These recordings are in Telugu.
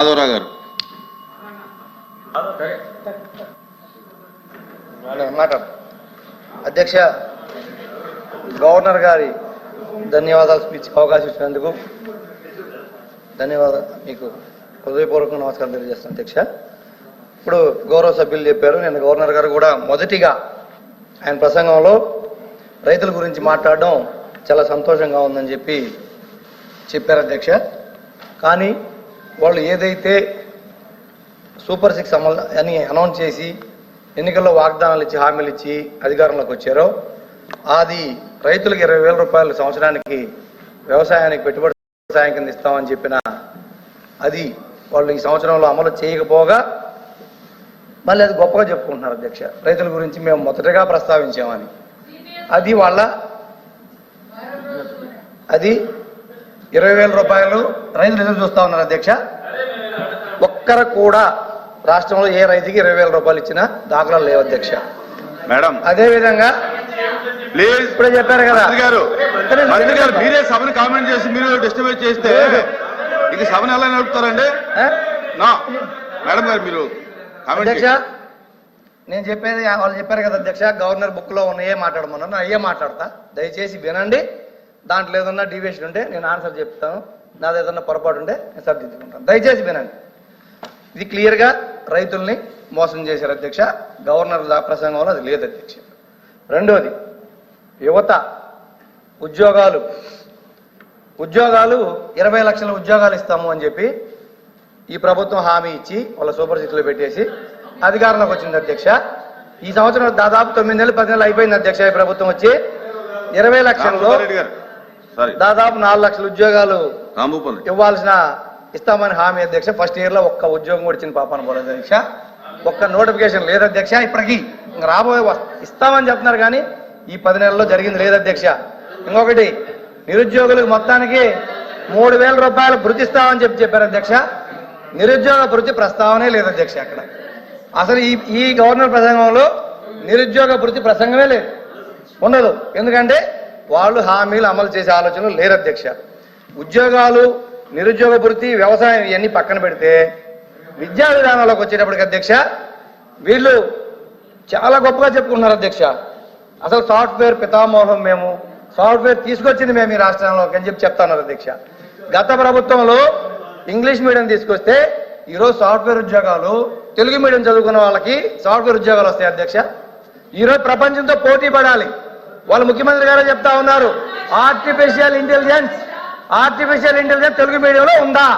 మాధవరావు గారు అధ్యక్ష, గవర్నర్ గారి ధన్యవాదాలు స్పీచ్ అవకాశం ఇచ్చినందుకు ధన్యవాదాలు. మీకు హృదయపూర్వక నమస్కారం తెలియజేస్తాను అధ్యక్ష. ఇప్పుడు గౌరవ సభ్యులు చెప్పారు, నేను గవర్నర్ గారు కూడా మొదటిగా ఆయన ప్రసంగంలో రైతుల గురించి మాట్లాడడం చాలా సంతోషంగా ఉందని చెప్పారు అధ్యక్ష. కానీ వాళ్ళు ఏదైతే సూపర్ 6 అమలు అని అనౌన్స్ చేసి ఎన్నికల్లో వాగ్దానాలు ఇచ్చి హామీలు ఇచ్చి అధికారంలోకి వచ్చారో అది రైతులకు 20,000 రూపాయలు సంవత్సరానికి వ్యవసాయానికి పెట్టుబడి సాయం కింద ఇస్తామని చెప్పిన అది వాళ్ళు ఈ సంవత్సరంలో అమలు చేయకపోగా మళ్ళీ అది గొప్పగా చెప్పుకుంటున్నారు అధ్యక్ష. రైతుల గురించి మేము మొదటగా ప్రస్తావించామని అది 20,000 రూపాయలు రైతులు ఎదురు చూస్తా ఉన్నారు అధ్యక్ష. ఒక్కరు కూడా రాష్ట్రంలో ఏ రైతుకి 20,000 రూపాయలు ఇచ్చినా దాఖలాలు లేవు అధ్యక్ష. మేడం అదేవిధంగా ఇప్పుడే చెప్పారు కదా మీరే సభను కామెంట్ చేసి మీరు డిస్టర్బ్ చేస్తే ఇక సభను ఎలా నడుపుతారండి? మేడం గారు మీరు అధ్యక్ష, నేను చెప్పేది వాళ్ళు చెప్పారు కదా అధ్యక్ష, గవర్నర్ బుక్ లో ఉన్నాయే మాట్లాడమన్నారు, అయ్యే మాట్లాడతా. దయచేసి వినండి, దాంట్లో ఏదన్నా డీవియేషన్ ఉంటే నేను ఆన్సర్ చెప్తాను, నాది ఏదన్నా పొరపాటు ఉంటే నేను సరిదిద్దుకుంటాను. దయచేసి వినండి. ఇది క్లియర్గా రైతుల్ని మోసం చేశారు అధ్యక్ష. గవర్నర్ ప్రసంగంలో అది లేదు అధ్యక్ష. రెండోది, యువత ఉద్యోగాలు 20 లక్షల ఉద్యోగాలు ఇస్తాము అని చెప్పి ఈ ప్రభుత్వం హామీ ఇచ్చి వాళ్ళ సూపర్ 6లో పెట్టేసి అధికారంలోకి వచ్చింది అధ్యక్ష. ఈ సంవత్సరం దాదాపు 9 నెలలు 10 నెలలు అయిపోయింది అధ్యక్ష. ఈ ప్రభుత్వం వచ్చి 20 లక్షల్లో దాదాపు 4 లక్షల ఉద్యోగాలు ఇస్తామని హామీ అధ్యక్ష. ఫస్ట్ ఇయర్ లో ఒక్క ఉద్యోగం కూడా ఇచ్చిన పాపాన పోలేదు అధ్యక్ష. ఒక్క నోటిఫికేషన్ లేదు అధ్యక్ష. ఇప్పటికీ రాబోయే ఇస్తామని చెప్తున్నారు కానీ ఈ 10 నెలల్లో జరిగింది లేదు అధ్యక్ష. ఇంకొకటి, నిరుద్యోగులకు మొత్తానికి 3,000 రూపాయలు భృతి ఇస్తామని చెప్పారు అధ్యక్ష. నిరుద్యోగ భృతి ప్రస్తావనే లేదు అధ్యక్ష. అక్కడ అసలు ఈ గవర్నర్ ప్రసంగంలో నిరుద్యోగ భృతి ప్రసంగమే లేదు, ఉండదు. ఎందుకంటే వాళ్ళు హామీలు అమలు చేసే ఆలోచనలు లేరు అధ్యక్ష. ఉద్యోగాలు, నిరుద్యోగ భృతి, వ్యవసాయం ఇవన్నీ పక్కన పెడితే విద్యా విధానంలోకి వచ్చేటప్పటికి అధ్యక్ష వీళ్ళు చాలా గొప్పగా చెప్పుకుంటున్నారు అధ్యక్ష. అసలు సాఫ్ట్వేర్ పితామోహం మేము, సాఫ్ట్వేర్ తీసుకొచ్చింది మేము ఈ రాష్ట్రంలోకి అని చెప్తున్నారు అధ్యక్ష. గత ప్రభుత్వంలో ఇంగ్లీష్ మీడియం తీసుకొస్తే ఈరోజు సాఫ్ట్వేర్ ఉద్యోగాలు, తెలుగు మీడియం చదువుకున్న వాళ్ళకి సాఫ్ట్వేర్ ఉద్యోగాలు వస్తాయి అధ్యక్ష. ఈరోజు ప్రపంచంతో పోటీ పడాలి. వాళ్ళు ముఖ్యమంత్రి గారే చెప్తా ఉన్నారు, ఆర్టిఫిషియల్ ఇంటెలిజెన్స్ తెలుగు మీడియంలో ఉందా?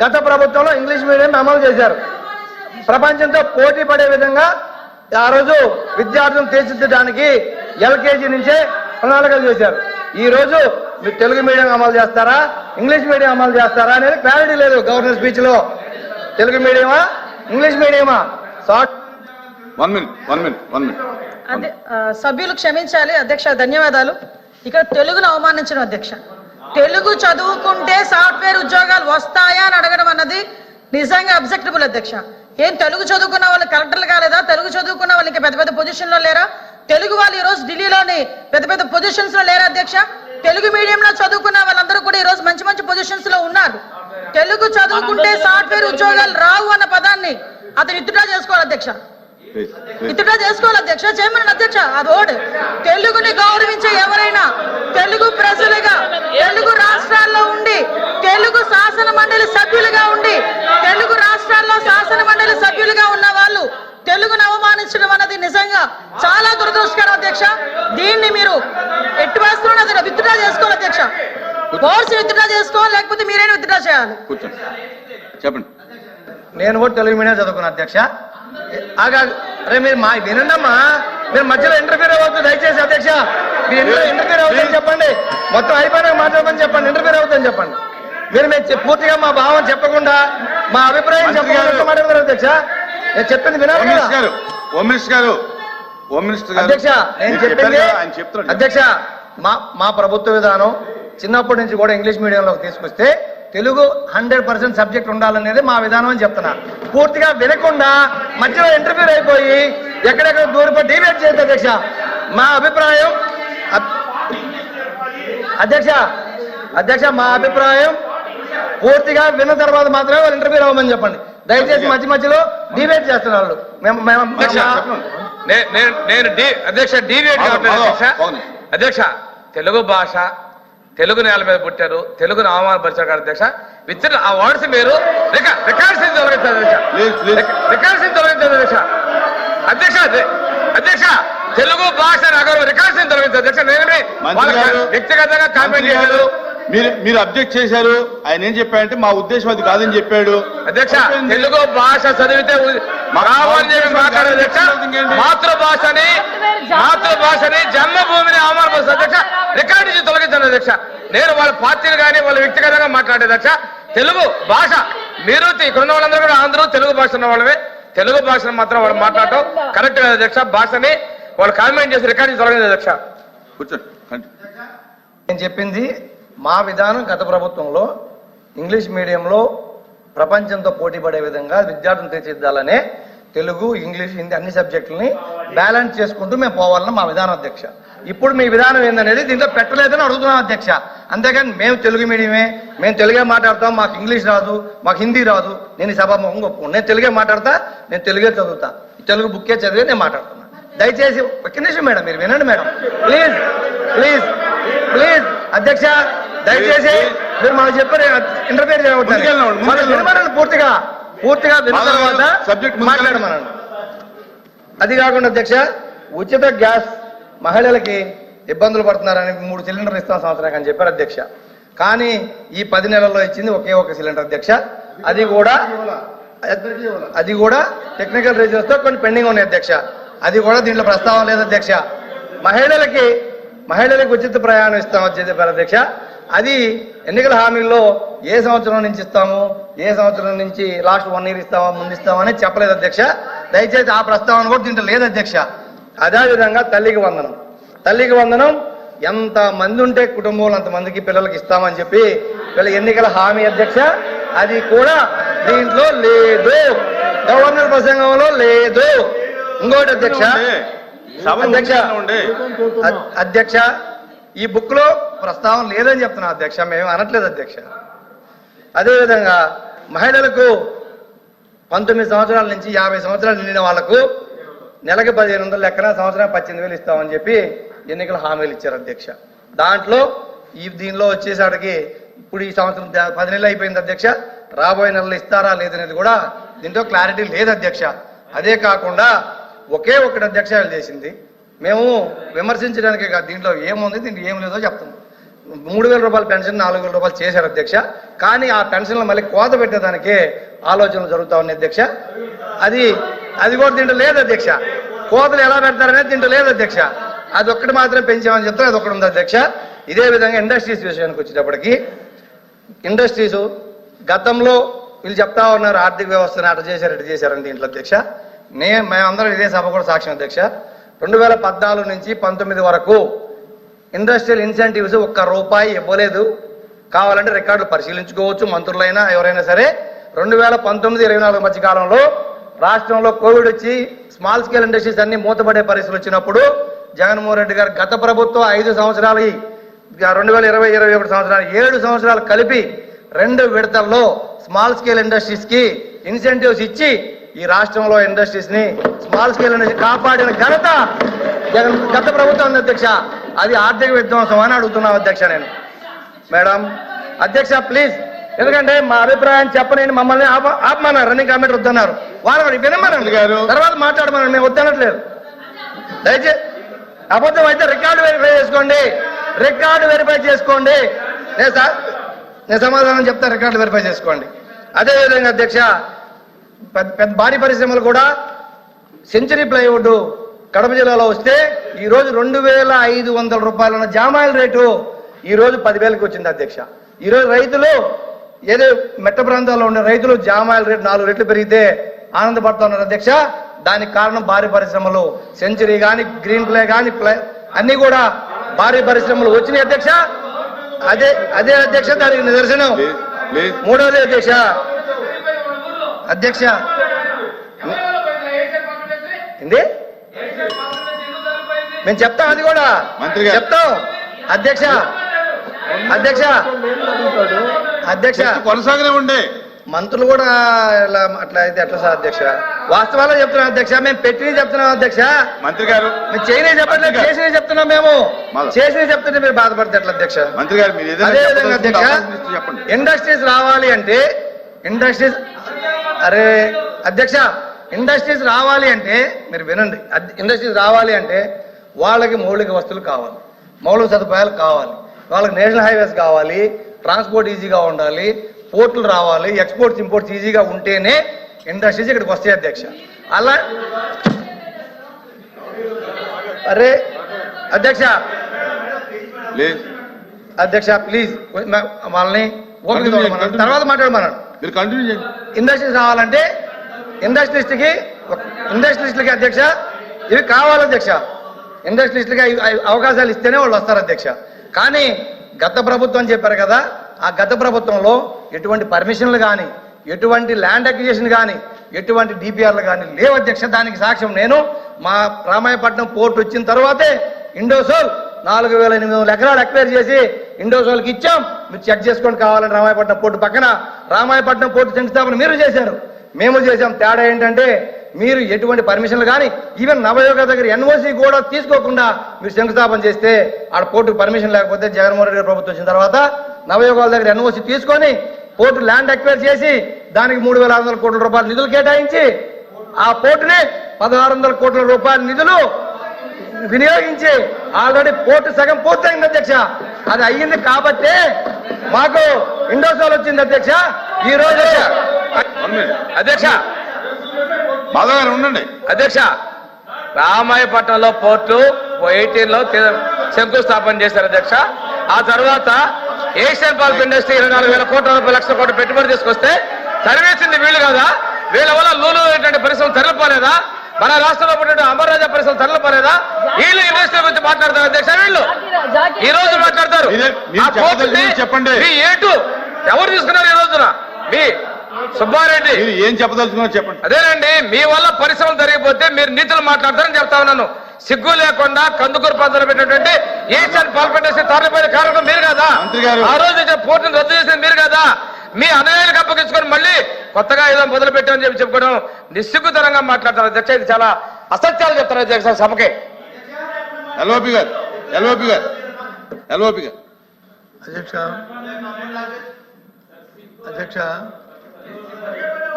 గత ప్రభుత్వంలో ఇంగ్లీష్ మీడియం అమలు చేశారు. ప్రపంచంతో పోటీ పడే విధంగా ఆ రోజు విద్యార్థులను తీర్చిదిద్దడానికి ఎల్కేజీ నుంచే ప్రణాళికలు చేశారు. ఈ రోజు మీరు తెలుగు మీడియం అమలు చేస్తారా, ఇంగ్లీష్ మీడియం అమలు చేస్తారా అనేది క్లారిటీ లేదు గవర్నర్ స్పీచ్ లో. తెలుగు మీడియమా, ఇంగ్లీష్ మీడియమా? సభ్యులు క్షమించాలి అధ్యక్ష, ధన్యవాదాలు. ఇక్కడ తెలుగును అవమానించడం అధ్యక్ష. తెలుగు చదువుకుంటే సాఫ్ట్వేర్ ఉద్యోగాలు వస్తాయా అని అడగడం అన్నది నిజంగా అబ్జెక్టబుల్ అధ్యక్ష. ఏం తెలుగు చదువుకున్న వాళ్ళు కలెక్టర్లు కాలేదా? తెలుగు చదువుకున్న వాళ్ళు ఇంకా పెద్ద పెద్ద పొజిషన్ లో లేరా? తెలుగు వాళ్ళు ఈ రోజు ఢిల్లీలోని పెద్ద పెద్ద పొజిషన్స్ లో లేరా అధ్యక్ష? తెలుగు మీడియంలో చదువుకున్న వాళ్ళందరూ కూడా ఈ రోజు మంచి మంచి పొజిషన్స్ లో ఉన్నారు. తెలుగు చదువుకుంటే సాఫ్ట్వేర్ ఉద్యోగాలు రావు అన్న పదాన్ని అతను ఇత్తుడా చేసుకోవాలి అధ్యక్ష. చేయమని అధ్యక్ష. అది ఓడ్ తెలుగుని గౌరవించే ఎవరైనా తెలుగు ప్రజలుగా, తెలుగు రాష్ట్రాల్లో ఉండి, తెలుగు శాసన మండలి సభ్యులుగా ఉండి, తెలుగు రాష్ట్రాల్లో శాసన మండలి సభ్యులుగా ఉన్న వాళ్ళు తెలుగును అవమానించడం అన్నది నిజంగా చాలా దురదృష్టకరం అధ్యక్ష. దీన్ని మీరు ఎట్టి వేస్తున్నది విత్డ్రా చేసుకోవాలి అధ్యక్ష. కోర్సు విత్డ్రా చేసుకోవాలి, లేకపోతే మీరైనా విత్డ్రా చేయాలి. చెప్పండి. నేను కూడా తెలుగు మీడియం చదువుకున్నా అధ్యక్ష. అరే మీరు వినండమ్మా, మీరు మధ్యలో ఇంటర్ఫీర్ అవ్వద్దు దయచేసి అధ్యక్ష. మీరు ఇంటర్ఫీర్ అవుతుందని చెప్పండి, మొత్తం అయిపోయినాక మాట్లాడమని చెప్పండి. ఇంటర్ఫీర్ అవుతుందని చెప్పండి. మీరు పూర్తిగా మా భావం చెప్పకుండా, మా అభిప్రాయం చెప్పకుండా మాట్లాడతారు అధ్యక్ష. నేను చెప్పింది వినాలి అధ్యక్ష. నేను చెప్పింది అధ్యక్ష, మా ప్రభుత్వ విధానం చిన్నప్పటి నుంచి కూడా ఇంగ్లీష్ మీడియంలోకి తీసుకొస్తే తెలుగు 100% సబ్జెక్ట్ ఉండాలనేది మా విధానం అని చెప్తున్నా. పూర్తిగా వినకుండా మధ్యలో ఇంటర్వ్యూ అయిపోయి ఎక్కడెక్కడ దూరపడి డిబేట్ చేయదు అధ్యక్ష. మా అభిప్రాయం అధ్యక్ష మా అభిప్రాయం పూర్తిగా విన్న తర్వాత మాత్రమే వాళ్ళు ఇంటర్వ్యూ అవ్వమని చెప్పండి. దయచేసి మధ్య మధ్యలో డిబేట్ చేస్తున్నారు వాళ్ళు. అధ్యక్ష, చెప్పండి. అధ్యక్ష డిబేట్ అధ్యక్ష తెలుగు భాష తెలుగు నేల మీద పుట్టారు, తెలుగును అవమానపరిచారు కదా అధ్యక్ష. విత్ ఆ వర్డ్స్ మీరు రికార్డ్స్ తొలగించారు అధ్యక్ష. రికార్డ్స్ తొలగించారు అధ్యక్ష. అధ్యక్ష అధ్యక్ష తెలుగు భాష రికార్డ్స్ తొలగించారు అధ్యక్ష. నేనే వ్యక్తిగతంగా కామెంట్ చేయలేదు. మీరు అబ్జెక్ట్ చేశారు. ఆయన ఏం చెప్పాడంటే మా ఉద్దేశం అది కాదని చెప్పాడు. అధ్యక్ష తెలుగు భాష చదివితే మాట్లాడే అధ్యక్ష. మాతృభాషని జన్మభూమిని అవమానపరుస్తారు అధ్యక్ష. రికార్డు నుంచి తొలగించాను అధ్యక్ష. నేను వాళ్ళ పార్టీలు కానీ వాళ్ళ వ్యక్తిగతంగా మాట్లాడే అధ్యక్ష. తెలుగు భాష మీరు ఇక్కడ ఉన్న వాళ్ళందరూ కూడా అందరూ తెలుగు భాష ఉన్న వాళ్ళమే. తెలుగు భాషను మాత్రం వాళ్ళు మాట్లాడటం కరెక్ట్ కదా అధ్యక్ష. భాషని వాళ్ళు కామెంట్ చేసి రికార్డు నుంచి తొలగించారు అధ్యక్ష. కూర్చోండి. నేను చెప్పింది మా విధానం. గత ప్రభుత్వంలో ఇంగ్లీష్ మీడియంలో ప్రపంచంతో పోటీ పడే విధంగా విద్యార్థులను తీర్చిదిద్దాలనే తెలుగు, ఇంగ్లీష్, హిందీ అన్ని సబ్జెక్టులని బ్యాలెన్స్ చేసుకుంటూ మేము పోవాలని మా విధానం అధ్యక్ష. ఇప్పుడు మీ విధానం ఏందనేది దీంట్లో పెట్టలేదని అడుగుతున్నాం అధ్యక్ష. అంతేగాని మేము తెలుగు మీడియమే, మేము తెలుగే మాట్లాడతాం, మాకు ఇంగ్లీష్ రాదు, మాకు హిందీ రాదు. నేను ఈ సభాముఖం ఒప్పుకోను. నేను తెలుగే మాట్లాడతా, నేను తెలుగే చదువుతా, తెలుగు బుక్కే చదివే నేను మాట్లాడుతున్నా. దయచేసి ఒక్క నిమిషం మేడం, మీరు వినండి మేడం. ప్లీజ్ ప్లీజ్ ప్లీజ్ అధ్యక్ష, దయచేసి మీరు మాకు చెప్పారు ఇంటర్ఫేర్ చేయవద్దని. పూర్తిగా విన్న తర్వాత మాట్లాడమనండి. అది కాకుండా అధ్యక్ష, ఉచిత గ్యాస్ మహిళలకి ఇబ్బందులు పడుతున్నారని 3 సిలిండర్లు ఇస్తాం సంవత్సరానికి అని చెప్పారు అధ్యక్ష. కానీ ఈ 10 నెలల్లో ఇచ్చింది ఒకే ఒక సిలిండర్ అధ్యక్ష. అది కూడా టెక్నికల్ రీజన్స్ తో కొన్ని పెండింగ్ ఉన్నాయి అధ్యక్ష. అది కూడా దీంట్లో ప్రస్తావన లేదు అధ్యక్ష. మహిళలకి ఉచిత ప్రయాణం ఇస్తామని చెప్పారు అధ్యక్ష. అది ఎన్నికల హామీల్లో ఏ సంవత్సరం నుంచి ఇస్తాము, ఏ సంవత్సరం నుంచి లాస్ట్ 1 year ఇస్తామా, ముందు ఇస్తామని చెప్పలేదు అధ్యక్ష. దయచేసి ఆ ప్రస్తావన కూడా దీంట్లో లేదు అధ్యక్ష. అదేవిధంగా తల్లికి వందనం ఎంత మంది ఉంటే కుటుంబంలో అంతమందికి పిల్లలకి ఇస్తామని చెప్పి వీళ్ళ ఎన్నికల హామీ అధ్యక్ష. అది కూడా దీంట్లో లేదు, గవర్నర్ ప్రసంగంలో లేదు. ఇంకోటి అధ్యక్ష ఈ బుక్ లో ప్రస్తావన లేదని చెప్తున్నా అధ్యక్ష. మేము అనట్లేదు అధ్యక్ష. అదేవిధంగా మహిళలకు 19 సంవత్సరాల నుంచి 50 సంవత్సరాలు నిండిన వాళ్లకు నెలకి 1500 లెక్కన సంవత్సరం 18,000 ఇస్తామని చెప్పి ఎన్నికల హామీలు ఇచ్చారు అధ్యక్ష. దాంట్లో దీనిలో వచ్చేసరికి ఇప్పుడు ఈ సంవత్సరం 10 నెలలు అయిపోయింది అధ్యక్ష. రాబోయే నెలలు ఇస్తారా లేదనేది కూడా దీంట్లో క్లారిటీ లేదు అధ్యక్ష. అదే కాకుండా ఒకే ఒకటి అధ్యక్ష చేసింది, మేము విమర్శించడానికి కాదు, దీంట్లో ఏముంది దీంట్లో ఏం లేదో చెప్తాం. 3,000 రూపాయల పెన్షన్ 4,000 రూపాయలు చేశారు అధ్యక్ష. కానీ ఆ పెన్షన్లు మళ్ళీ కోత పెట్టేదానికి ఆలోచనలు జరుగుతా ఉన్నాయి అధ్యక్ష. అది కూడా దీంట్లో లేదు అధ్యక్ష. కోతలు ఎలా పెడతారనేది దీంట్లో లేదు అధ్యక్ష. అది ఒక్కటి మాత్రం పెంచామని చెప్తే అది ఒకటి ఉంది అధ్యక్ష. ఇదే విధంగా ఇండస్ట్రీస్ విషయానికి వచ్చేటప్పటికి ఇండస్ట్రీస్ గతంలో వీళ్ళు చెప్తా ఉన్నారు ఆర్థిక వ్యవస్థను అటు చేశారని దీంట్లో అధ్యక్ష. మేమందరం ఇదే సభ కూడా సాక్ష్యం అధ్యక్ష. 2014 నుంచి 19 వరకు ఇండస్ట్రియల్ ఇన్సెంటివ్స్ ₹1 ఇవ్వలేదు. కావాలంటే రికార్డులు పరిశీలించుకోవచ్చు మంత్రులైనా ఎవరైనా సరే. 2019-24 మధ్య కాలంలో రాష్ట్రంలో కోవిడ్ వచ్చి స్మాల్ స్కేల్ ఇండస్ట్రీస్ అన్ని మూతపడే పరిస్థితులు వచ్చినప్పుడు జగన్మోహన్ రెడ్డి గారు గత ప్రభుత్వం 5 సంవత్సరాలు 2020-21 సంవత్సరాలు 7 సంవత్సరాలు కలిపి 2 విడతల్లో స్మాల్ స్కేల్ ఇండస్ట్రీస్ కి ఇన్సెంటివ్స్ ఇచ్చి ఈ రాష్ట్రంలో ఇండస్ట్రీస్ ని స్మాల్ స్కేల్ ఇండస్ట్రీ కాపాడిన ఘనత గత ప్రభుత్వం అధ్యక్ష. అది ఆర్థిక విధ్వంసం అని అడుగుతున్నాం అధ్యక్ష నేను. మేడం అధ్యక్ష ప్లీజ్, ఎందుకంటే మా అభిప్రాయం చెప్పని మమ్మల్ని ఆపమన్నారు, రన్నింగ్ కమిటీ వద్దన్నారు. వాళ్ళు వినమన్నారు తర్వాత మాట్లాడమన్నారు, మేము వద్దనట్లేదు. దయచేసి అబద్ధం అయితే రికార్డు వెరిఫై చేసుకోండి. నేను సమాధానం చెప్తాను, రికార్డు వెరిఫై చేసుకోండి. అదేవిధంగా అధ్యక్ష పెద్ద భారీ పరిశ్రమలు కూడా సెంచరీ ప్లైవుడ్ కడప జిల్లాలో వస్తే ఈ రోజు 2,500 రూపాయలు ఉన్న జామాయిల్ రేటు ఈ రోజు 10,000కి వచ్చింది అధ్యక్ష. ఈ రోజు రైతులు ఏదో మెట్ట ప్రాంతాల్లో ఉండే రైతులు జామాయిల్ రేటు 4 రెట్లు పెరిగితే ఆనందపడుతూ ఉన్నారు అధ్యక్ష. దానికి కారణం భారీ పరిశ్రమలు, సెంచరీ కానీ గ్రీన్ ప్లే కానీ అన్ని కూడా భారీ పరిశ్రమలు వచ్చినాయి అధ్యక్ష. అదే అధ్యక్ష దానికి నిదర్శనం. మూడవది అధ్యక్ష ఏంది మేము చెప్తాం, అది కూడా చెప్తాం అధ్యక్ష. అధ్యక్ష కొనసాగనే ఉండే మంత్రులు కూడా ఇలా అట్లా అయితే ఎట్లా సార్ అధ్యక్ష? వాస్తవాలు చెప్తున్నాం అధ్యక్ష, మేము పెట్టినవి చెప్తున్నాం అధ్యక్ష. మంత్రి గారు మేము చేయని చెప్పట్లేదు, చేసినవి చెప్తున్నాం. మేము చేసినవి చెప్తుంటే మీరు బాధపడితే ఎట్లా అధ్యక్ష? మంత్రి గారు మీరు అదే విధంగా అధ్యక్ష, చెప్పండి. ఇండస్ట్రీస్ రావాలి అంటే అధ్యక్ష ఇండస్ట్రీస్ రావాలి అంటే మీరు వినండి. ఇండస్ట్రీస్ రావాలి అంటే వాళ్ళకి మౌలిక వస్తువులు కావాలి, మౌలిక సదుపాయాలు కావాలి, వాళ్ళకి నేషనల్ హైవేస్ కావాలి, ట్రాన్స్పోర్ట్ ఈజీగా ఉండాలి, పోర్టులు రావాలి, ఎక్స్పోర్ట్స్ ఇంపోర్ట్స్ ఈజీగా ఉంటేనే ఇండస్ట్రీస్ ఇక్కడికి వస్తాయి అధ్యక్ష. అలా అధ్యక్ష అధ్యక్ష ప్లీజ్ వాళ్ళని తర్వాత మాట్లాడమన్నాడు. మీరు కంటిన్యూ చేయండి. ఇండస్ట్రీస్ రావాలంటే ఇండస్ట్రీస్లకి అధ్యక్ష ఇవి కావాలి అధ్యక్ష. ఇండస్ట్రీస్లకి అవకాశాలు ఇస్తేనే వాళ్ళు వస్తారు అధ్యక్ష. కానీ గత ప్రభుత్వం చెప్పారు కదా, ఆ గత ప్రభుత్వంలో ఎటువంటి పర్మిషన్లు కానీ, ఎటువంటి ల్యాండ్ అక్విజిషన్ కానీ, ఎటువంటి డిపిఆర్లు కానీ లేవు అధ్యక్ష. దానికి సాక్ష్యం నేను. మా రామాయపట్నం పోర్టు వచ్చిన తర్వాతే ఇండోసోల్ 4,800 ఎకరాలు ఎక్వైర్ చేసి ఇండోసోల్కి ఇచ్చాం. మీరు చెక్ చేసుకోండి కావాలని. రామాయపట్నం పోర్టు పక్కన రామాయపట్నం పోర్టు శంకుస్థాపన మీరు చేశారు, మేము చేశాం. తేడా ఏంటంటే మీరు ఎటువంటి పర్మిషన్లు కానీ, ఈవెన్ నవయోగ దగ్గర ఎన్ఓసి కూడా తీసుకోకుండా మీరు శంకుస్థాపన చేస్తే, ఆడ పోర్టుకు పర్మిషన్ లేకపోతే జగన్మోహన్ రెడ్డి గారి ప్రభుత్వం వచ్చిన తర్వాత నవయోగాల దగ్గర ఎన్ఓసి తీసుకొని పోర్టు ల్యాండ్ అక్వైర్ చేసి దానికి 3,600 కోట్ల రూపాయల నిధులు కేటాయించి ఆ పోర్టుని 1,600 కోట్ల రూపాయల నిధులు వినియోగించి ఆల్రెడీ పోర్టు సగం పూర్తయింది అధ్యక్ష. అది అయ్యింది కాబట్టే మాకు ఇండోసోల్ వచ్చింది అధ్యక్ష. ఈ రోజు అధ్యక్ష మాధవ్ గారు ఉండండి. అధ్యక్ష రామాయపట్నంలో పోర్టు 18లో శంకుస్థాపన చేశారు అధ్యక్ష. ఆ తర్వాత ఏషియన్ పల్ప్ ఇండస్ట్రీ 24,000 కోట్ల రూపాయలు, 1,00,000 కోట్ల పెట్టుబడి తీసుకొస్తే తరివేసింది వీళ్ళు కదా. వీళ్ళ వల్ల లూలు ఏంటంటే పరిశ్రమ తరలిపోలేదా? మన రాష్ట్రంలో పుట్టిన అమర్రాజా పరిశ్రమ తరలిపోలేదా? వీళ్ళు ఇండస్ట్రీ గురించి మాట్లాడతారు అధ్యక్ష. వీళ్ళు ఈ రోజు మాట్లాడతారు. చెప్పండి మీ ఏటు ఎవరు తీసుకున్నారు ఈ రోజున? మీ సుబ్బారెడ్డి ఏం చెప్పదలుచుకున్నారు చెప్పండి. అదేనండి, మీ వల్ల పరిశ్రమలు జరిగిపోతే మీరు నీతులు మాట్లాడతారని చెప్తా ఉన్నాను. సిగ్గు లేకుండా కందుకూరు ప్రాంతంలో పెట్టినటువంటి ఏషియన్ పల్ప్ ఇండస్ట్రీ తరలిపోయిన కారణం మీరు కదా. ఆ రోజు పోర్టును రద్దు చేసింది మీరు కదా. మీ అన్నయ్యలకు అప్పగించుకొని మళ్ళీ కొత్తగా ఏదో మొదలు పెట్టామని చెప్పి చెప్పుకోవడం నిస్సిగ్గుతరంగా మాట్లాడతారు అధ్యక్ష. ఇది చాలా అసత్యాలు చెప్తారు అధ్యక్ష సభకే. ఎల్ఓపి గారు అధ్యక్ష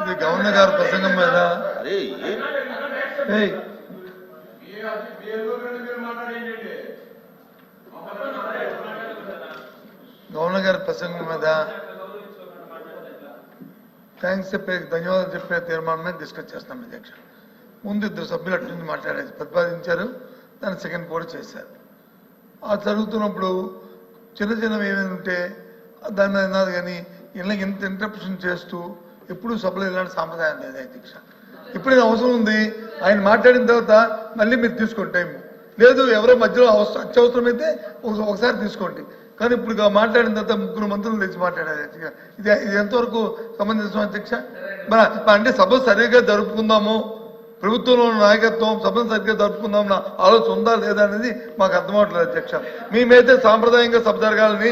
ఇది గవర్నర్ గారి ప్రసంగం మీద గవర్నర్ గారి ప్రసంగం మీద థ్యాంక్స్ చెప్పే, ధన్యవాదాలు చెప్పే తీర్మానం మీద డిస్కస్ చేస్తాం అధ్యక్ష. ముందు 2 సభ్యులు అట్నుంచి మాట్లాడేది ప్రతిపాదించారు, దాన్ని సెకండ్ కూడా చేశారు. ఆ జరుగుతున్నప్పుడు చిన్నవి ఏమైనా ఉంటే దాని మీద అన్నది కానీ ఇలా ఇంత ఇంటరప్షన్ చేస్తూ ఎప్పుడు సభలో ఇలాంటి సాంప్రదాయం లేదు అధ్యక్ష. ఇప్పుడైనా అవసరం ఉంది, ఆయన మాట్లాడిన తర్వాత మళ్ళీ మీరు తీసుకోండి టైం. లేదు ఎవరో మధ్యలో అత్యవసరమైతే ఒకసారి తీసుకోండి. కానీ ఇప్పుడు మాట్లాడిన తర్వాత 3 మంత్రులు తెచ్చి మాట్లాడారు అధ్యక్ష. ఇది ఎంతవరకు సమంజసం అధ్యక్ష? అంటే సభ సరిగ్గా జరుపుకుందాము, ప్రభుత్వంలో నాయకత్వం సభను సరిగ్గా జరుపుకుందాం నా ఆలోచన ఉందా లేదా అనేది మాకు అర్థమవట్లేదు అధ్యక్ష. మేమైతే సాంప్రదాయంగా సభ జరగాలని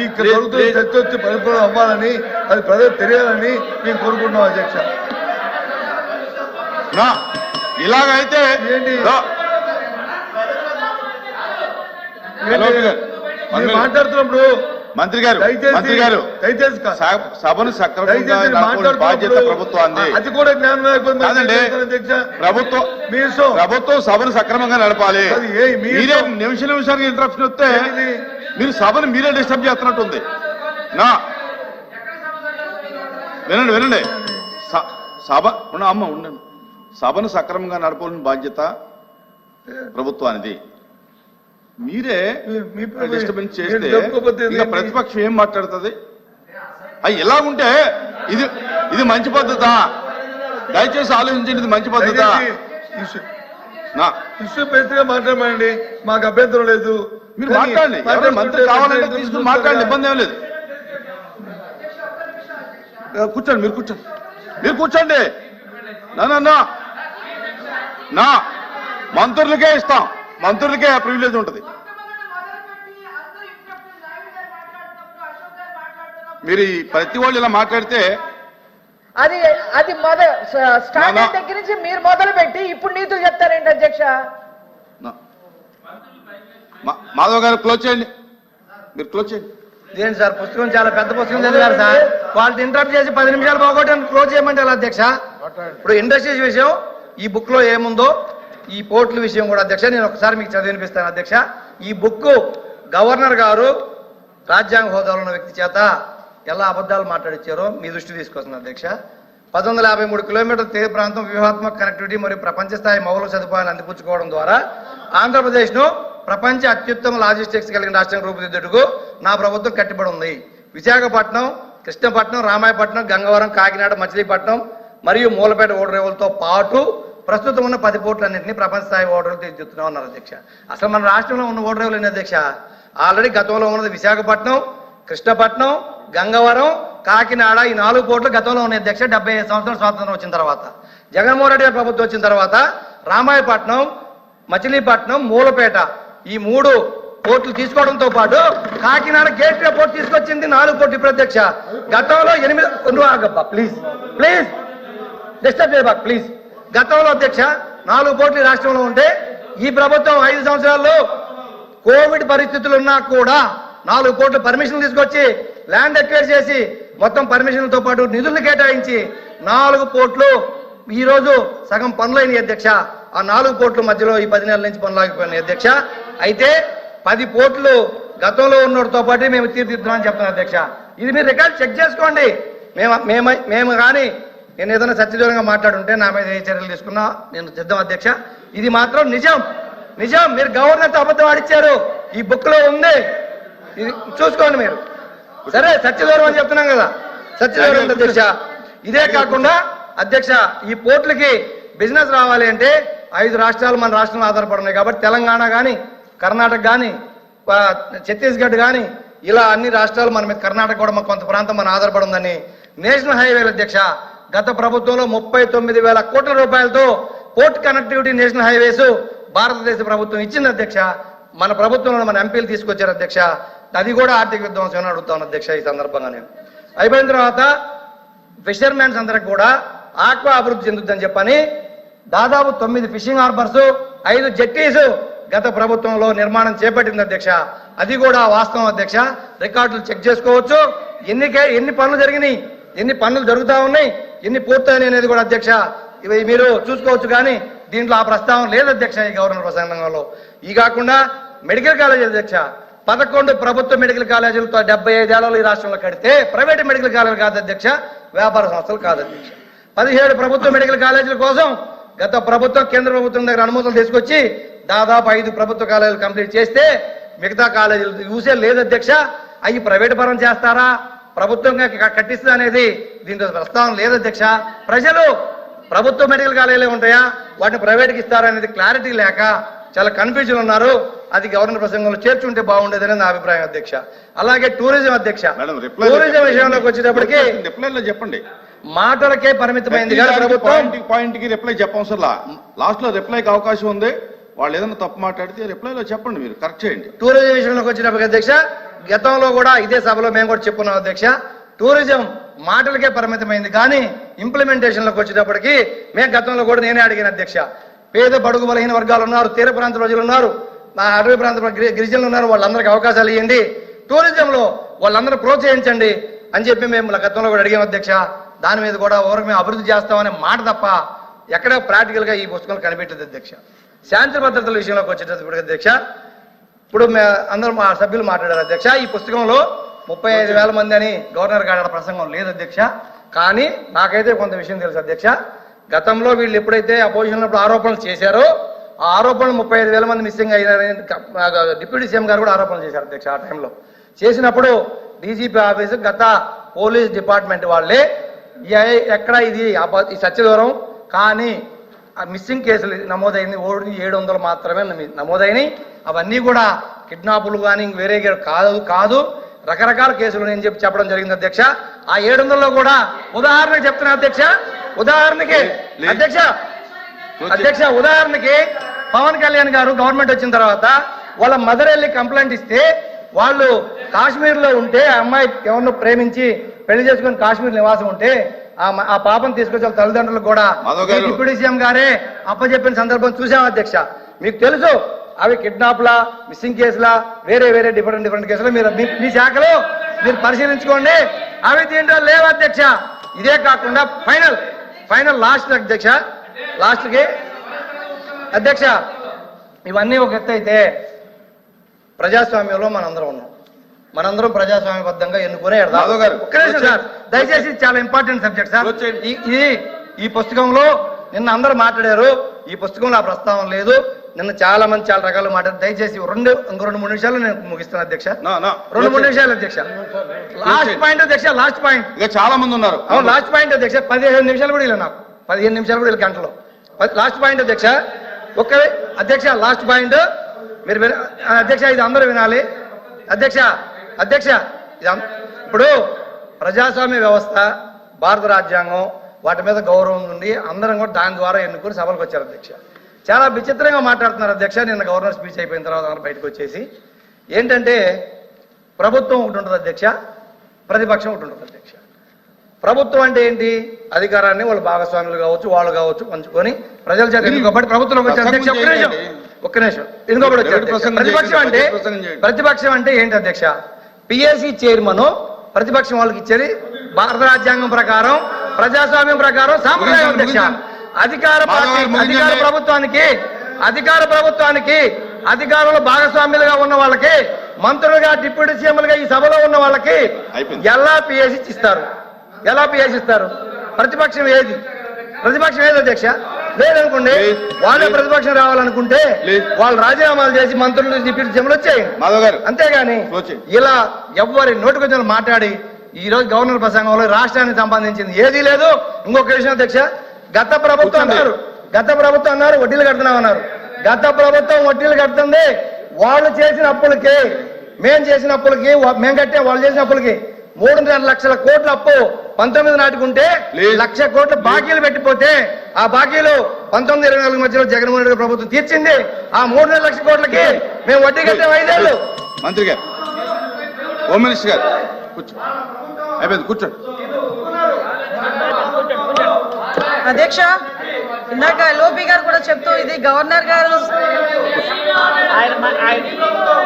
ఈ జరుగుతున్న చర్చ వచ్చి పరిపూర్ణం అవ్వాలని, అది ప్రజలు తెలియాలని మేము కోరుకుంటున్నాం అధ్యక్ష. ఇలాగైతే ఏంటి మాట్లాడుతున్నప్పుడు మంత్రి గారు దయచేసి సభను సక్రమంగా బాధ్యత ప్రభుత్వాన్ని. అది కూడా జ్ఞానం ప్రభుత్వం సభను సక్రమంగా నడపాలి. మీరే నిమిషానికి ఇంటరప్షన్ వస్తే మీరు సభను మీరే డిస్టర్బ్ చేస్తున్నట్టుంది. వినండి ఉండండి. సభను సక్రమంగా నడపాలని బాధ్యత ప్రభుత్వానిది. మీరే డిస్టర్బెన్స్ చేస్తే ఇక ప్రతిపక్షం ఏం మాట్లాడుతుంది? ఎలా ఉంటే ఇది మంచి పద్ధతా? దయచేసి ఆలోచించండి, ఇది మంచి పద్ధతా? ఇష్యూ బేస్గా మాట్లాడమండి, మాకు అభ్యంతరం లేదు. మీరు మాట్లాడండి, మంత్రి కావాలంటే తీసుకుని మాట్లాడండి, ఇబ్బంది ఏం లేదు. కూర్చోండి, మీరు కూర్చోండి. నా మంత్రులకే ఇస్తాం, మంత్రులకే ప్రివిలేజ్ ఉంటుంది. మీరు ఈ ప్రతి వాళ్ళు ఇలా మాట్లాడితే అది అది స్టార్టింగ్ దగ్గర నుంచి మీరు మొదలు పెట్టి ఇప్పుడు నీతులు చెప్తారేంటి అధ్యక్ష? మాధవ్ గారు క్లోజ్ చేయండి, మీరు క్లోజ్ చేయండి. ఇదేంటి సార్, పుస్తకం చాలా పెద్ద పుస్తకం చదివారు సార్. వాళ్ళు ఇంటరప్ట్ చేసి 10 నిమిషాలు పోగొట్టి క్లోజ్ చేయమంటే ఎలా అధ్యక్ష? ఇప్పుడు ఇండస్ట్రీస్ విషయం ఈ బుక్ లో ఏముందో, ఈ పోర్టుల విషయం కూడా అధ్యక్ష నేను ఒకసారి మీకు చదివినిపిస్తాను అధ్యక్ష. ఈ బుక్ గవర్నర్ గారు రాజ్యాంగ హోదాలో ఉన్న వ్యక్తి చేత ఎలా అబద్ధాలు మాట్లాడిచ్చారో మీ దృష్టి తీసుకొస్తుంది అధ్యక్ష. 1153 కిలోమీటర్ల తీర ప్రాంతం వ్యూహాత్మక కనెక్టివిటీ మరియు ప్రపంచ స్థాయి మౌలిక సదుపాయాలు అందిపుచ్చుకోవడం ద్వారా ఆంధ్రప్రదేశ్ను ప్రపంచ అత్యుత్తమ లాజిస్టిక్స్ కలిగిన రాష్ట్రంగా రూపుదిద్దుటకు నా ప్రభుత్వం కట్టుబడి ఉంది. విశాఖపట్నం, కృష్ణపట్నం, రామాయపట్నం, గంగవరం, కాకినాడ, మచిలీపట్నం మరియు మూలపేట ఓడరేవులతో పాటు ప్రస్తుతం ఉన్న 10 పోర్టులన్నింటినీ ప్రపంచ స్థాయి ఓడరేవులు తీర్చిదిద్దుతున్నాం అన్నారు అధ్యక్ష. అసలు మన రాష్ట్రంలో ఉన్న ఓడరేవులు ఏంటి అధ్యక్ష? ఆల్రెడీ గతంలో ఉన్నది విశాఖపట్నం, కృష్ణపట్నం, గంగవరం, కాకినాడ, ఈ 4 పోర్టులు గతంలో ఉన్నాయి అధ్యక్ష. 75 సంవత్సరాల స్వాతంత్రం వచ్చిన తర్వాత, జగన్మోహన్ రెడ్డి గారి ప్రభుత్వం వచ్చిన తర్వాత రామాయపట్నం, మచిలీపట్నం, మూలపేట ఈ 3 పోర్టులు తీసుకోవడంతో పాటు కాకినాడ గేట్వే పోర్టు తీసుకొచ్చింది 4 పోర్టు ఇప్పుడు అధ్యక్ష. గతంలో 8 ప్లీజ్ ప్లీజ్ డిస్టర్బ్ చేయబాక్ ప్లీజ్. గతంలో అధ్యక్ష 4 పోర్టులు ఈ రాష్ట్రంలో ఉంటే ఈ ప్రభుత్వం 5 సంవత్సరాల్లో కోవిడ్ పరిస్థితులు ఉన్నా కూడా 4 కోట్ల పర్మిషన్లు తీసుకొచ్చి ల్యాండ్ ఎక్వైర్ చేసి మొత్తం పర్మిషన్లతో పాటు నిధులను కేటాయించి 4 పోర్టులు ఈ రోజు సగం పనులైన అధ్యక్ష. ఆ 4 పోర్టుల మధ్యలో ఈ 10 నెలల నుంచి పనులు ఆగిపోయినాయి అధ్యక్ష. అయితే 10 పోర్టులు గతంలో ఉన్నోడితో పాటు మేము తీర్చిదిద్దామని చెప్తున్నాం అధ్యక్ష. ఇది మీరు రికార్డ్ చెక్ చేసుకోండి. మేము కానీ నేను ఏదైనా సత్యదూరంగా మాట్లాడుంటే నా మీద ఏ చర్యలు తీసుకున్నా నేను సిద్ధం అధ్యక్ష. ఇది మాత్రం నిజం. మీరు గవర్నర్తో అబద్ధం ఆడిచ్చారు, ఈ బుక్ లో ఉంది, ఇది చూసుకోండి మీరు. సరే సత్యదూరం అని చెప్తున్నాం కదా, సత్యదూరం అధ్యక్ష. ఇదే కాకుండా అధ్యక్ష ఈ పోర్టులకి బిజినెస్ రావాలి అంటే 5 రాష్ట్రాలు మన రాష్ట్రంలో ఆధారపడున్నాయి కాబట్టి తెలంగాణ కానీ, కర్ణాటక కానీ, ఛత్తీస్గఢ్ కానీ ఇలా అన్ని రాష్ట్రాలు మన మీద, కర్ణాటక కూడా కొంత ప్రాంతం మన ఆధారపడి ఉందని నేషనల్ హైవేల అధ్యక్ష గత ప్రభుత్వంలో 39,000 కోట్ల రూపాయలతో పోర్ట్ కనెక్టివిటీ నేషనల్ హైవేస్ భారతదేశ ప్రభుత్వం ఇచ్చింది అధ్యక్ష. మన ప్రభుత్వంలో మన ఎంపీలు తీసుకొచ్చారు అధ్యక్ష. అది కూడా ఆర్థిక విధ్వంసం అని అడుగుతాను అధ్యక్ష. ఈ సందర్భంగా నేను అయిపోయిన తర్వాత ఫిషర్మెన్స్ అందరికి కూడా ఆక్వా అభివృద్ధి చెందుద్దని చెప్పని దాదాపు 9 ఫిషింగ్ హార్బర్స్, 5 జెట్టీస్ గత ప్రభుత్వంలో నిర్మాణం చేపట్టింది అధ్యక్ష. అది కూడా వాస్తవం అధ్యక్ష. రికార్డులు చెక్ చేసుకోవచ్చు. ఎన్ని పనులు జరిగినాయి, ఎన్ని పనులు జరుగుతూ ఉన్నాయి, ఎన్ని పూర్తయినాయి అనేది కూడా అధ్యక్ష ఇవి మీరు చూసుకోవచ్చు. కానీ దీంట్లో ఆ ప్రస్తావన లేదు అధ్యక్ష ఈ గవర్నర్ ప్రసంగంలో. ఈ కాకుండా మెడికల్ కాలేజ్ అధ్యక్ష 11 ప్రభుత్వ మెడికల్ కాలేజీలతో 75 ఏళ్లలో ఈ రాష్ట్రంలో కడితే ప్రైవేట్ మెడికల్ కాలేజీలు కాదు అధ్యక్ష, వ్యాపార సంస్థలు కాదు అధ్యక్ష. 17 ప్రభుత్వ మెడికల్ కాలేజీల కోసం గత ప్రభుత్వం కేంద్ర ప్రభుత్వం దగ్గర అనుమతులు తీసుకొచ్చి దాదాపు 5 ప్రభుత్వ కాలేజీలు కంప్లీట్ చేస్తే మిగతా కాలేజీలు యూసే లేదు అధ్యక్ష. అవి ప్రైవేట్ పరం చేస్తారా, ప్రభుత్వంగా కట్టిస్తా అనేది దీంట్లో ప్రస్తావన లేదు అధ్యక్ష. ప్రజలు ప్రభుత్వ మెడికల్ కాలేజీలే ఉంటాయా, వాటిని ప్రైవేట్కి ఇస్తారా అనేది క్లారిటీ లేక చాలా కన్ఫ్యూజన్ ఉన్నారు. అది గవర్నర్ ప్రసంగంలో చేర్చుంటే బాగుండేదని నా అభిప్రాయం అధ్యక్ష. అలాగే టూరిజం అధ్యక్ష, టూరిజం విషయంలోకి వచ్చేటప్పటికి రిప్లైలో చెప్పండి. మాటలకే పరిమితమైంది కానీ ప్రభుత్వం పాయింట్ కి రిప్లై చెప్పవసరం లాస్ట్ లో రిప్లైకి అవకాశం ఉంది. వాళ్ళు ఏదైనా తప్పు మాట్లాడితే రిప్లైలో చెప్పండి, మీరు కరెక్ట్ చేయండి. టూరిజం విషయంలోకి వచ్చినప్పటికీ అధ్యక్ష గతంలో కూడా ఇదే సభలో మేము కూడా చెప్పుకున్నాం అధ్యక్ష. టూరిజం మాటలకే పరిమితమైంది కానీ ఇంప్లిమెంటేషన్లోకి వచ్చేటప్పటికి మేము గతంలో కూడా నేనే అడిగిన అధ్యక్ష. పేద బడుగు బలహీన వర్గాలు ఉన్నారు, తీర ప్రాంత ప్రజలు ఉన్నారు, అటవీ ప్రాంత గిరిజనులు ఉన్నారు, వాళ్ళందరికీ అవకాశాలు ఇవ్వండి, టూరిజంలో వాళ్ళందరూ ప్రోత్సహించండి అని చెప్పి మేము గతంలో కూడా అడిగాం అధ్యక్ష. దాని మీద కూడా ఓరకు మేము అభివృద్ధి చేస్తామనే మాట తప్ప ఎక్కడ ప్రాక్టికల్గా ఈ పుస్తకాలు కనిపెట్టదు అధ్యక్ష. శాంతి భద్రతల విషయంలోకి వచ్చేటప్పుడు అధ్యక్ష ఇప్పుడు అందరూ మా సభ్యులు మాట్లాడారు అధ్యక్ష. ఈ పుస్తకంలో 35,000 మంది అని గవర్నర్ గారి ప్రసంగం లేదు అధ్యక్ష. కానీ నాకైతే కొంత విషయం తెలుసు అధ్యక్ష. గతంలో వీళ్ళు ఎప్పుడైతే అపోజిషన్లో ఆరోపణలు చేశారో ఆ ఆరోపణలు 35,000 మంది మిస్సింగ్ అయినారని డిప్యూటీ సీఎం గారు కూడా ఆరోపణలు చేశారు అధ్యక్ష. ఆ టైంలో చేసినప్పుడు డీజీపీ ఆఫీసు గత పోలీస్ డిపార్ట్మెంట్ వాళ్ళే ఎక్కడ ఇది సత్యదూరం కానీ ఆ మిస్సింగ్ కేసులు నమోదైంది 700 మాత్రమే నమోదైనవి. అవన్నీ కూడా కిడ్నాపులు కానీ వేరే కాదు రకరకాల కేసులు నేను చెప్పడం జరిగింది అధ్యక్ష. ఆ 700లో కూడా ఉదాహరణకి చెప్తున్నా అధ్యక్ష, ఉదాహరణకి ఉదాహరణకి పవన్ కళ్యాణ్ గారు గవర్నమెంట్ వచ్చిన తర్వాత వాళ్ళ మదర్ వెళ్ళి కంప్లైంట్ ఇస్తే వాళ్ళు కాశ్మీర్లో ఉంటే ఆ అమ్మాయి ఎవరినో ప్రేమించి పెళ్లి చేసుకుని కాశ్మీర్ నివాసం ఉంటే ఆ పాపను తీసుకొచ్చి వాళ్ళ తల్లిదండ్రులకు కూడా మాధవ్ గారు. డిప్యూటీ సీఎం గారే అప్పచెప్పిన సందర్భం చూసాం అధ్యక్ష. మీకు తెలుసు అవి కిడ్నాప్లా, మిస్సింగ్ కేసులా, వేరే వేరే డిఫరెంట్ కేసులు మీరు మీ శాఖలో మీరు పరిశీలించుకోండి. అవి దీంట్లో లేవు అధ్యక్ష. ఇదే కాకుండా ఫైనల్ లాస్ట్ అధ్యక్ష, లాస్ట్కి అధ్యక్ష ఇవన్నీ ఒక ఎత్తు అయితే ప్రజాస్వామ్యంలో మనందరం ఉన్నాం. మనందరం ప్రజాస్వామ్యబద్ధంగా ఎన్నుకునే మాధవ్ గారు. ఒక్క నిమిషం సార్, దయచేసి ఇది చాలా ఇంపార్టెంట్ సబ్జెక్ట్ సార్. ఈ పుస్తకంలో నిన్న అందరూ మాట్లాడారు, ఈ పుస్తకంలో ఆ ప్రస్తావన లేదు. నిన్న చాలా మంది చాలా రకాలు మాట్లాడారు. దయచేసి ఇంకో 2-3 నిమిషాలు నేను ముగిస్తాను అధ్యక్ష. 2-3 నిమిషాలు అధ్యక్ష. లాస్ట్ పాయింట్ అధ్యక్ష, లాస్ట్ పాయింట్. ఇక చాలా మంది ఉన్నారు. అవును, లాస్ట్ పాయింట్ అధ్యక్ష. 15 నిమిషాలు కూడా ఇలా నాకు 15 నిమిషాలు కూడా ఇలా గంటలో. లాస్ట్ పాయింట్ అధ్యక్ష. ఒక్క అధ్యక్ష లాస్ట్ పాయింట్ మీరు అధ్యక్ష ఇది అందరూ వినాలి అధ్యక్ష. ఇప్పుడు ప్రజాస్వామ్య వ్యవస్థ, భారత రాజ్యాంగం, వాటి మీద గౌరవం ఉంది. అందరం కూడా దాని ద్వారా ఎన్నుకుని సభలకు వచ్చారు అధ్యక్ష. చాలా విచిత్రంగా మాట్లాడుతున్నారు అధ్యక్ష. నిన్న గవర్నర్ స్పీచ్ అయిపోయిన తర్వాత అందరూ బయటకు వచ్చేసి ఏంటంటే ప్రభుత్వం ఒకటి ఉంటుంది అధ్యక్ష, ప్రతిపక్షం ఒకటి ఉంటుంది అధ్యక్ష. ప్రభుత్వం అంటే ఏంటి? అధికారాన్ని వాళ్ళు భాగస్వాములు కావచ్చు, వాళ్ళు కావచ్చు పంచుకొని ప్రజల చేత ఎన్నుకోబడి ప్రభుత్వంలోకి వచ్చారు అధ్యక్ష. ఒక్క నిమిషం ఇంకొకటి వచ్చారు. ప్రతిపక్షం అంటే ఏంటి అధ్యక్ష? పిఎస్సి చైర్మన్ ప్రతిపక్షం వాళ్ళకి ఇచ్చేది భారత రాజ్యాంగం ప్రకారం, ప్రజాస్వామ్యం ప్రకారం సాంప్రదాయం అధ్యక్ష. అధికార ప్రభుత్వానికి అధికారంలో భాగస్వామ్యులుగా ఉన్న వాళ్ళకి, మంత్రులుగా, డిప్యూటీ సీఎంలుగా ఈ సభలో ఉన్న వాళ్ళకి ఎలా పిఎస్సి ఇస్తారు? ప్రతిపక్షం ఏది అధ్యక్ష? లేదనుకోండి, వాళ్ళే ప్రతిపక్షం రావాలనుకుంటే వాళ్ళు రాజీనామాలు చేసి మంత్రులు, డిప్యూటీ సీఎంలు వచ్చేయండి. అంతేగాని ఇలా ఎవ్వరి నోటికొచ్చిన మాట్లాడి ఈ రోజు గవర్నర్ ప్రసంగంలో రాష్ట్రానికి సంబంధించింది ఏదీ లేదు. ఇంకొక విషయం అధ్యక్ష, గత ప్రభుత్వం అన్నారు వడ్డీలు కడుతున్నామన్నారు. గత ప్రభుత్వం వడ్డీలు కడుతుంది వాళ్ళు చేసిన అప్పులకి, మేము చేసిన అప్పులకి, మేము కట్టే వాళ్ళు చేసిన అప్పులకి 3.5 లక్షల కోట్ల అప్పు 19 నాటికి ఉంటే 1 లక్ష కోట్ల బాకీలు పెట్టిపోతే ఆ బాకీలు 19-24 మధ్యలో జగన్మోహన్ రెడ్డి ప్రభుత్వం తీర్చింది. ఆ 3.5 లక్షల కోట్లకి మేము వడ్డీ కట్టాం 5 ఏళ్ళు. మంత్రి గారు, హోమ్ మినిస్టర్ గారు అయిపోయింది, కూర్చోండి. అధ్యక్ష, ఇందాక లోపి గారు కూడా చెప్తూ ఇది గవర్నర్ గారు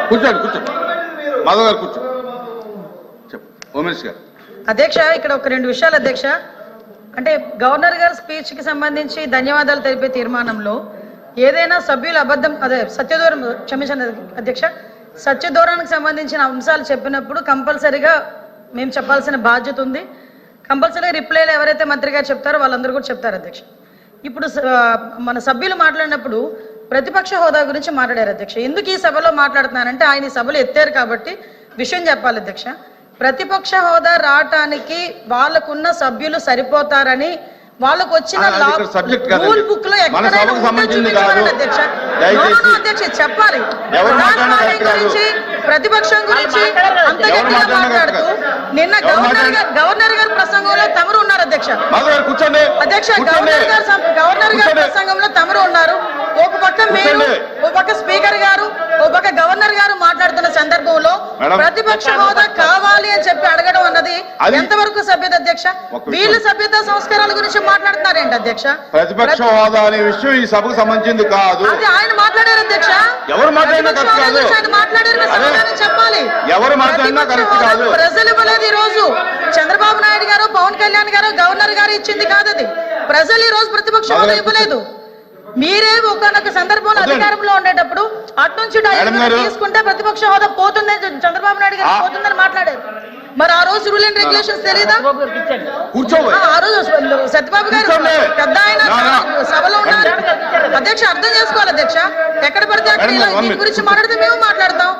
కూర్చోండి. మాధవ్ గారు కూర్చోండి. చెప్పు హోమ్ మినిస్టర్ గారు. అధ్యక్ష, ఇక్కడ ఒక 2 విషయాలు అధ్యక్ష. అంటే గవర్నర్ గారి స్పీచ్ కి సంబంధించి ధన్యవాదాలు తెలిపే తీర్మానంలో ఏదైనా సభ్యులు సత్యదూరం క్షమించండి అధ్యక్ష, సత్యదూరానికి సంబంధించిన అంశాలు చెప్పినప్పుడు కంపల్సరీగా మేము చెప్పాల్సిన బాధ్యత ఉంది. కంపల్సరీగా రిప్లైలు ఎవరైతే మంత్రి గారు చెప్తారో వాళ్ళందరూ కూడా చెప్తారు అధ్యక్ష. ఇప్పుడు మన సభ్యులు మాట్లాడినప్పుడు ప్రతిపక్ష హోదా గురించి మాట్లాడారు అధ్యక్ష. ఎందుకు ఈ సభలో మాట్లాడుతున్నానంటే ఆయన ఈ సభలో ఎత్తారు కాబట్టి విషయం చెప్పాలి అధ్యక్ష. ప్రతిపక్ష హోదా రావటానికి వాళ్ళకున్న సభ్యులు సరిపోతారని వాళ్ళకు వచ్చిన రూల్ బుక్ లో ఎక్కడైనా అధ్యక్ష చెప్పాలి. గురించి ప్రతిపక్షం గురించి అంత గట్టిగా మాట్లాడుతూ నిన్న గవర్నర్ గారి ప్రసంగంలో తమరు ఉన్నారు అధ్యక్ష. గవర్నర్ గారి ప్రసంగంలో తమరు ఉన్నారు. ఒక పక్క మీరు, ఒక పక్క స్పీకర్ గారు, ఒక పక్క గవర్నర్ గారు మాట్లాడుతున్న సందర్భంలో ప్రతిపక్ష హోదా కావాలి అని చెప్పి అడగడం అన్నది ఎంతవరకు సభ్యత అధ్యక్ష? వీళ్ళు సభ్యత సంస్కారాల గురించి మాట్లాడుతున్నారేంటి అధ్యక్ష? ప్రతిపక్ష హోదా అనే విషయం ఈ సభకు సంబంధించింది కాదు. అది ఆయన మాట్లాడారు అధ్యక్ష. ఎవరు మాట్లాడినా కరెక్ట్ కాదు. ఆయన మాట్లాడారు, సమాధానం చెప్పాలి. ఎవరు మాట్లాడినా కరెక్ట్ కాదు. ప్రజలు ఇవ్వలేదు ఈ రోజు. చంద్రబాబు నాయుడు గారు, పవన్ కళ్యాణ్ గారు, గవర్నర్ గారు ఇచ్చింది కాదు అది. ప్రజలు ఈ రోజు ప్రతిపక్ష హోదా ఇవ్వలేదు. మీరే ఒకనొక సందర్భంలో అధికారంలో ఉండేటప్పుడు అటు నుంచి తీసుకుంటే ప్రతిపక్ష హోదా పోతుంది, చంద్రబాబు నాయుడు గారు పోతుందని మాట్లాడారు. మరి ఆ రోజు రూల్ అండ్ రెగ్యులేషన్స్ తెలియదా? ఆ రోజు సత్యబాబు గారు పెద్ద ఆయన సభలో ఉన్నారు అధ్యక్ష. అర్థం చేసుకోవాలి అధ్యక్ష. ఎక్కడ పడితే అక్కడ దీని గురించి మాట్లాడితే మేము మాట్లాడతాం.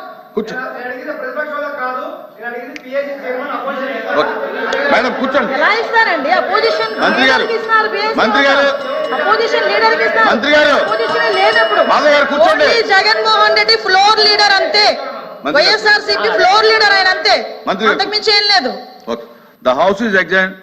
మేడం కూర్చోండి. ఎలా ఇస్తారండి అపోజిషన్ మంత్రి గారు, మంత్రి గారు, అపోజిషన్ లీడర్ కి ఇస్తారు. మంత్రి గారు, అపోజిషన్ లేనప్పుడు మాధవ్ గారు కూర్చోండి. జగన్మోహన్ రెడ్డి ఫ్లోర్ లీడర్ అంతే, వైఎస్ఆర్సీపీ ఫ్లోర్ లీడర్ ఆయన అంతే, అంతకు మించి ఏం లేదు. The house is adjourned.